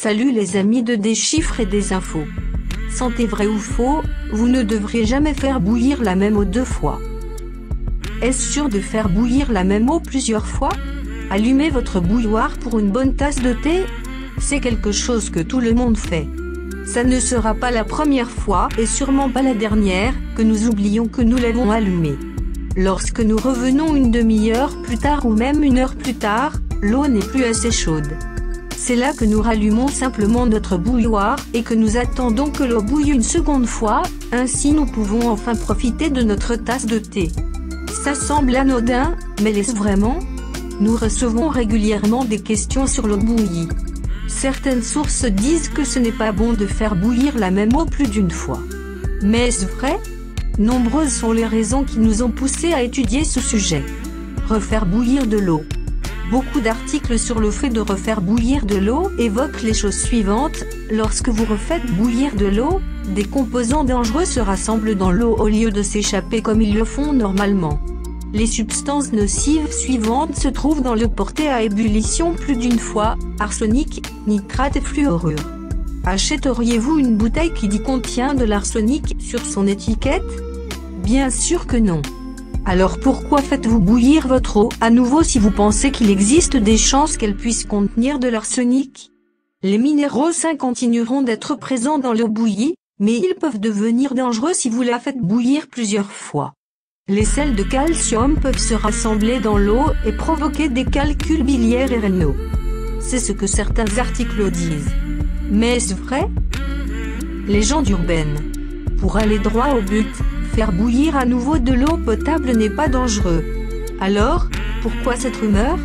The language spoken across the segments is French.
Salut les amis de Des chiffres et des infos. Santé, vrai ou faux, vous ne devriez jamais faire bouillir la même eau 2 fois. Est-ce sûr de faire bouillir la même eau plusieurs fois? Allumez votre bouilloire pour une bonne tasse de thé. C'est quelque chose que tout le monde fait. Ça ne sera pas la première fois et sûrement pas la dernière que nous oublions que nous l'avons allumé. Lorsque nous revenons une demi-heure plus tard ou même une heure plus tard, l'eau n'est plus assez chaude. C'est là que nous rallumons simplement notre bouilloire et que nous attendons que l'eau bouille une seconde fois, ainsi nous pouvons enfin profiter de notre tasse de thé. Ça semble anodin, mais l'est-ce vraiment? Nous recevons régulièrement des questions sur l'eau bouillie. Certaines sources disent que ce n'est pas bon de faire bouillir la même eau plus d'une fois. Mais est-ce vrai? Nombreuses sont les raisons qui nous ont poussés à étudier ce sujet. Refaire bouillir de l'eau. Beaucoup d'articles sur le fait de refaire bouillir de l'eau évoquent les choses suivantes. Lorsque vous refaites bouillir de l'eau, des composants dangereux se rassemblent dans l'eau au lieu de s'échapper comme ils le font normalement. Les substances nocives suivantes se trouvent dans l'eau portée à ébullition plus d'une fois: arsenic, nitrate et fluorure. Achèteriez-vous une bouteille qui contient de l'arsenic sur son étiquette? Bien sûr que non. Alors pourquoi faites-vous bouillir votre eau à nouveau si vous pensez qu'il existe des chances qu'elle puisse contenir de l'arsenic? Les minéraux sains continueront d'être présents dans l'eau bouillie, mais ils peuvent devenir dangereux si vous la faites bouillir plusieurs fois. Les sels de calcium peuvent se rassembler dans l'eau et provoquer des calculs biliaires et rénaux. C'est ce que certains articles disent. Mais est-ce vrai? Légende urbaine. Pour aller droit au but, faire bouillir à nouveau de l'eau potable n'est pas dangereux. Alors, pourquoi cette rumeur?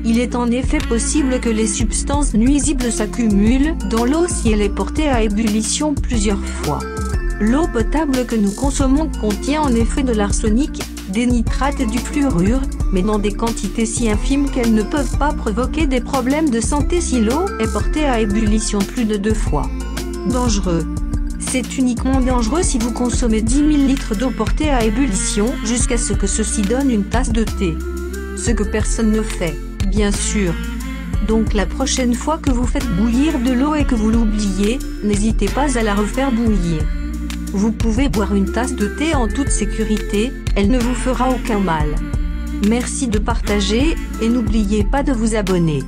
Il est en effet possible que les substances nuisibles s'accumulent dans l'eau si elle est portée à ébullition plusieurs fois. L'eau potable que nous consommons contient en effet de l'arsenic, des nitrates et du fluorure, mais dans des quantités si infimes qu'elles ne peuvent pas provoquer des problèmes de santé si l'eau est portée à ébullition plus de 2 fois. Dangereux. C'est uniquement dangereux si vous consommez 10 000 litres d'eau portée à ébullition jusqu'à ce que ceci donne une tasse de thé. Ce que personne ne fait, bien sûr. Donc la prochaine fois que vous faites bouillir de l'eau et que vous l'oubliez, n'hésitez pas à la refaire bouillir. Vous pouvez boire une tasse de thé en toute sécurité, elle ne vous fera aucun mal. Merci de partager, et n'oubliez pas de vous abonner.